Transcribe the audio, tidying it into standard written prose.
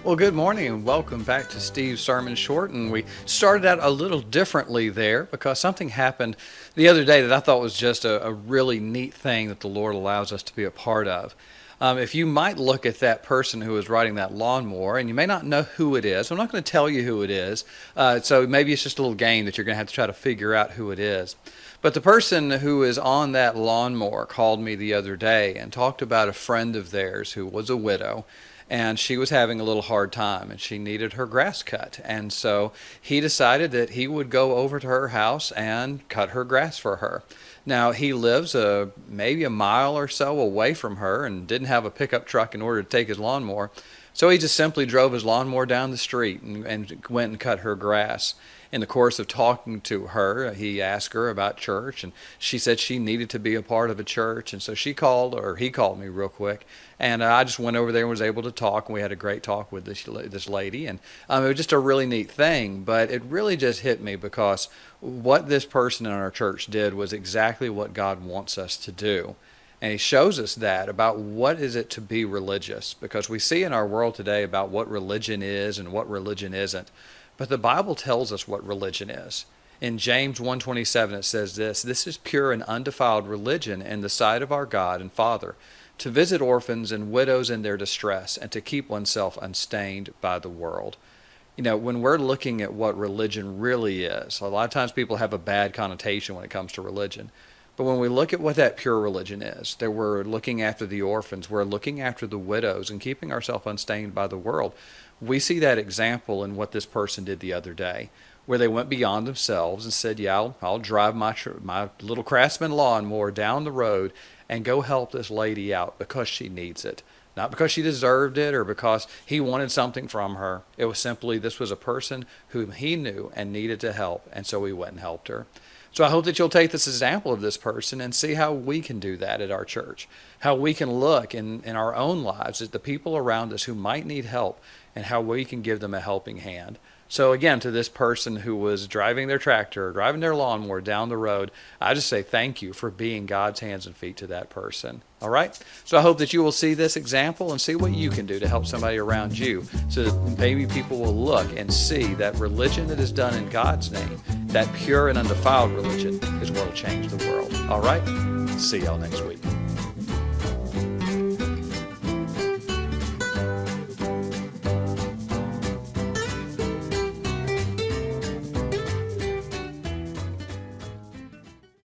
Well, good morning and welcome back to Steve's Sermon Short. And we started out a little differently there because something happened the other day that I thought was just a really neat thing that the Lord allows us to be a part of. If you might look at that person who is riding that lawnmower, and you may not know who it is, I'm not going to tell you who it is, so maybe it's just a little game that you're going to have to try to figure out who it is. But the person who is on that lawnmower called me the other day and talked about a friend of theirs who was a widow, and she was having a little hard time and she needed her grass cut. And so he decided that he would go over to her house and cut her grass for her. Now, he lives maybe a mile or so away from her and didn't have a pickup truck in order to take his lawnmower. So he just simply drove his lawnmower down the street and went and cut her grass. In the course of talking to her, he asked her about church, and she said she needed to be a part of a church. And so he called me real quick, and I just went over there and was able to talk, and we had a great talk with this lady. And it was just a really neat thing, but it really just hit me because what this person in our church did was exactly what God wants us to do. And he shows us that about what is it to be religious, because we see in our world today about what religion is and what religion isn't. But the Bible tells us what religion is. In James 1:27 it says this is pure and undefiled religion in the sight of our God and Father, to visit orphans and widows in their distress and to keep oneself unstained by the world. You know, when we're looking at what religion really is, a lot of times people have a bad connotation when it comes to religion. But when we look at what that pure religion is, that we're looking after the orphans, we're looking after the widows and keeping ourselves unstained by the world, we see that example in what this person did the other day, where they went beyond themselves and said, yeah, I'll drive my little Craftsman lawnmower down the road and go help this lady out because she needs it. Not because she deserved it or because he wanted something from her. It was simply this was a person whom he knew and needed to help, and so he went and helped her. So I hope that you'll take this example of this person and see how we can do that at our church, how we can look in our own lives at the people around us who might need help and how we can give them a helping hand. So again, to this person who was driving their tractor, driving their lawnmower down the road, I just say thank you for being God's hands and feet to that person. All right? So I hope that you will see this example and see what you can do to help somebody around you so that maybe people will look and see that religion that is done in God's name, that pure and undefiled religion, is what will change the world. All right? See y'all next week.